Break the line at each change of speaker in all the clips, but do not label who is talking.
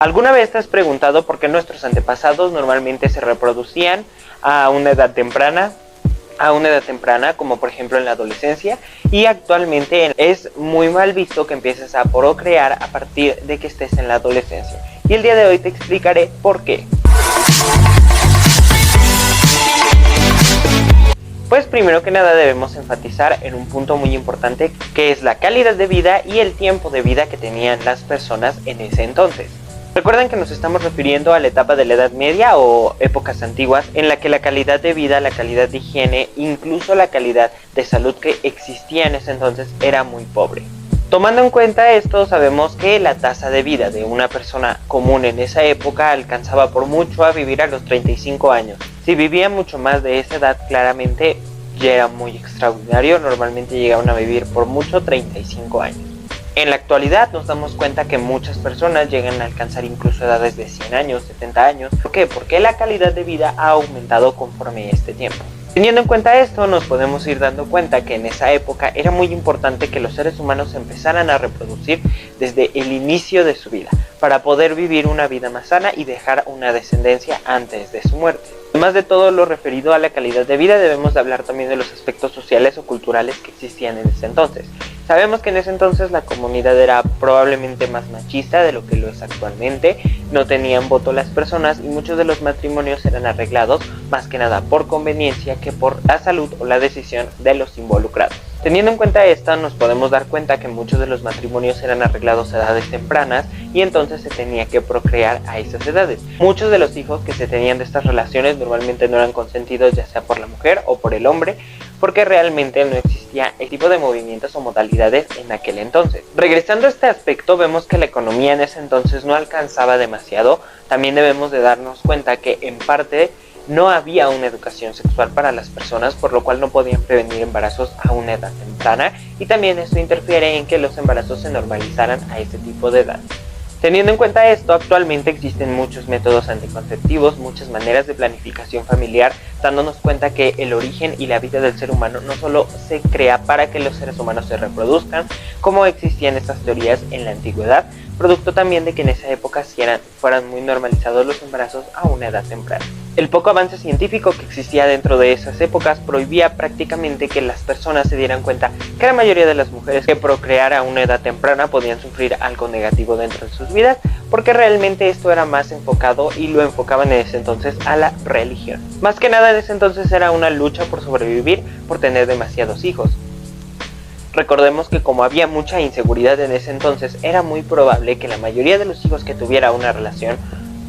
¿Alguna vez te has preguntado por qué nuestros antepasados normalmente se reproducían a una edad temprana? Como por ejemplo en la adolescencia, y actualmente es muy mal visto que empieces a procrear a partir de que estés en la adolescencia. Y el día de hoy te explicaré por qué. Pues primero que nada debemos enfatizar en un punto muy importante, que es la calidad de vida y el tiempo de vida que tenían las personas en ese entonces. Recuerden que nos estamos refiriendo a la etapa de la Edad Media o épocas antiguas, en la que la calidad de vida, la calidad de higiene, incluso la calidad de salud que existía en ese entonces era muy pobre. Tomando en cuenta esto, sabemos que la tasa de vida de una persona común en esa época alcanzaba por mucho a vivir a los 35 años. Si vivía mucho más de esa edad, claramente ya era muy extraordinario, normalmente llegaban a vivir por mucho 35 años. En la actualidad nos damos cuenta que muchas personas llegan a alcanzar incluso edades de 100 años, 70 años. ¿Por qué? Porque la calidad de vida ha aumentado conforme este tiempo. Teniendo en cuenta esto, nos podemos ir dando cuenta que en esa época era muy importante que los seres humanos empezaran a reproducir desde el inicio de su vida, para poder vivir una vida más sana y dejar una descendencia antes de su muerte. Además de todo lo referido a la calidad de vida, debemos de hablar también de los aspectos sociales o culturales que existían en ese entonces. Sabemos que en ese entonces la comunidad era probablemente más machista de lo que lo es actualmente, no tenían voto las personas y muchos de los matrimonios eran arreglados más que nada por conveniencia que por la salud o la decisión de los involucrados. Teniendo en cuenta esto, nos podemos dar cuenta que muchos de los matrimonios eran arreglados a edades tempranas y entonces se tenía que procrear a esas edades. Muchos de los hijos que se tenían de estas relaciones normalmente no eran consentidos, ya sea por la mujer o por el hombre, porque realmente no existía el tipo de movimientos o modalidades en aquel entonces. Regresando a este aspecto, vemos que la economía en ese entonces no alcanzaba demasiado. También debemos de darnos cuenta que en parte no había una educación sexual para las personas, por lo cual no podían prevenir embarazos a una edad temprana, y también esto interfiere en que los embarazos se normalizaran a ese tipo de edad. Teniendo en cuenta esto, actualmente existen muchos métodos anticonceptivos, muchas maneras de planificación familiar, dándonos cuenta que el origen y la vida del ser humano no solo se crea para que los seres humanos se reproduzcan, como existían estas teorías en la antigüedad, producto también de que en esa época fueran muy normalizados los embarazos a una edad temprana. El poco avance científico que existía dentro de esas épocas prohibía prácticamente que las personas se dieran cuenta que la mayoría de las mujeres que procrear a una edad temprana podían sufrir algo negativo dentro de sus vidas, porque realmente esto era más enfocado y lo enfocaban en ese entonces a la religión. Más que nada en ese entonces era una lucha por sobrevivir, por tener demasiados hijos. Recordemos que como había mucha inseguridad en ese entonces, era muy probable que la mayoría de los hijos que tuviera una relación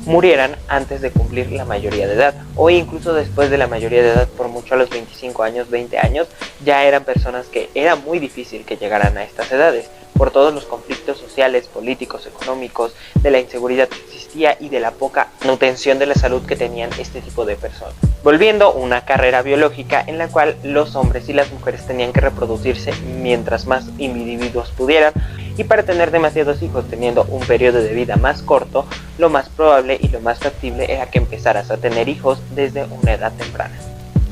murieran antes de cumplir la mayoría de edad, o incluso después de la mayoría de edad, por mucho a los 25 años, 20 años, ya eran personas que era muy difícil que llegaran a estas edades, por todos los conflictos sociales, políticos, económicos, de la inseguridad que existía y de la poca manutención de la salud que tenían este tipo de personas. Volviendo una carrera biológica en la cual los hombres y las mujeres tenían que reproducirse mientras más individuos pudieran, y para tener demasiados hijos teniendo un periodo de vida más corto, lo más probable y lo más factible era que empezaras a tener hijos desde una edad temprana.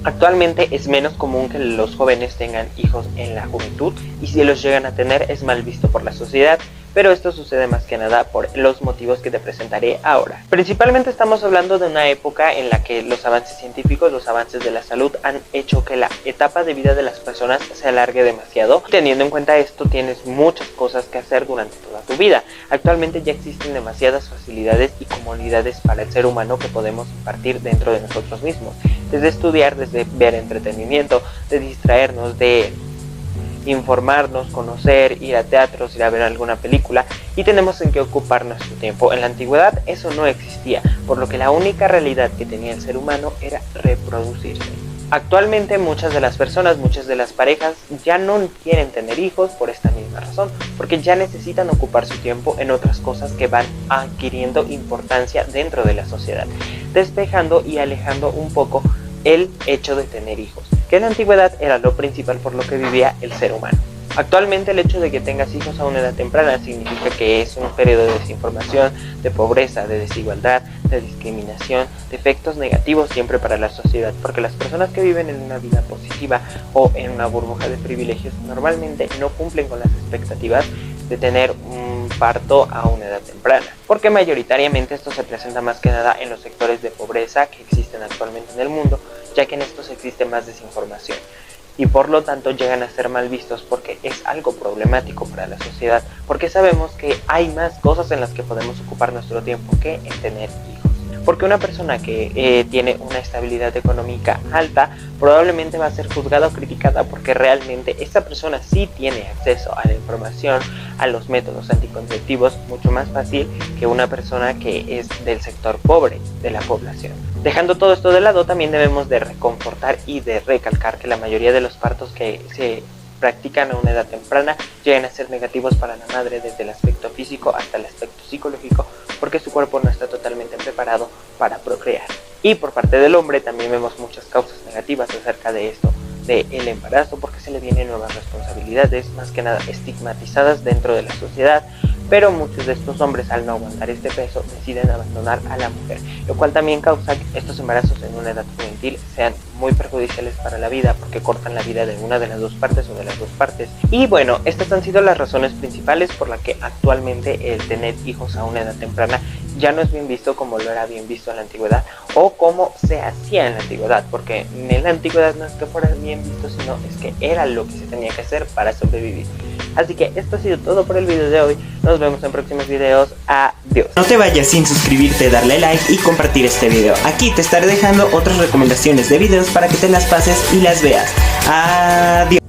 Actualmente es menos común que los jóvenes tengan hijos en la juventud, y si los llegan a tener es mal visto por la sociedad, pero esto sucede más que nada por los motivos que te presentaré ahora. Principalmente estamos hablando de una época en la que los avances científicos, los avances de la salud han hecho que la etapa de vida de las personas se alargue demasiado. Teniendo en cuenta esto, tienes muchas cosas que hacer durante toda tu vida. Actualmente ya existen demasiadas facilidades y comodidades para el ser humano que podemos impartir dentro de nosotros mismos. Desde estudiar, desde ver entretenimiento, de distraernos, de informarnos, conocer, ir a teatros, ir a ver alguna película, y tenemos en qué ocupar nuestro tiempo. En la antigüedad eso no existía, por lo que la única realidad que tenía el ser humano era reproducirse. Actualmente muchas de las personas, muchas de las parejas ya no quieren tener hijos por esta misma razón, porque ya necesitan ocupar su tiempo en otras cosas que van adquiriendo importancia dentro de la sociedad, despejando y alejando un poco el hecho de tener hijos, que en la antigüedad era lo principal por lo que vivía el ser humano. Actualmente el hecho de que tengas hijos a una edad temprana significa que es un periodo de desinformación, de pobreza, de desigualdad, de discriminación, de efectos negativos siempre para la sociedad, porque las personas que viven en una vida positiva o en una burbuja de privilegios normalmente no cumplen con las expectativas de tener un parto a una edad temprana, porque mayoritariamente esto se presenta más que nada en los sectores de pobreza que existen actualmente en el mundo, ya que en estos existe más desinformación y por lo tanto llegan a ser mal vistos porque es algo problemático para la sociedad, porque sabemos que hay más cosas en las que podemos ocupar nuestro tiempo que en tener hijos. Porque una persona que tiene una estabilidad económica alta probablemente va a ser juzgada o criticada porque realmente esta persona sí tiene acceso a la información, a los métodos anticonceptivos mucho más fácil que una persona que es del sector pobre de la población. Dejando todo esto de lado, también debemos de reconfortar y de recalcar que la mayoría de los partos que se practican a una edad temprana llegan a ser negativos para la madre desde el aspecto físico hasta el aspecto psicológico, porque su cuerpo no está totalmente preparado para procrear. Y por parte del hombre también vemos muchas causas negativas acerca de esto, del embarazo, porque se le vienen nuevas responsabilidades, más que nada estigmatizadas dentro de la sociedad, pero muchos de estos hombres, al no aguantar este peso, deciden abandonar a la mujer, lo cual también causa que estos embarazos en una edad juvenil sean muy perjudiciales para la vida, porque cortan la vida de una de las dos partes o de las dos partes. Y bueno, estas han sido las razones principales por las que actualmente el tener hijos a una edad temprana ya no es bien visto como lo era bien visto en la antigüedad o como se hacía en la antigüedad, porque en la antigüedad no es que fuera bien visto, sino es que era lo que se tenía que hacer para sobrevivir. Así que esto ha sido todo por el video de hoy. Nos vemos en próximos videos. Adiós.
No te vayas sin suscribirte, darle like y compartir este video. Aquí te estaré dejando otras recomendaciones de videos para que te las pases y las veas. Adiós.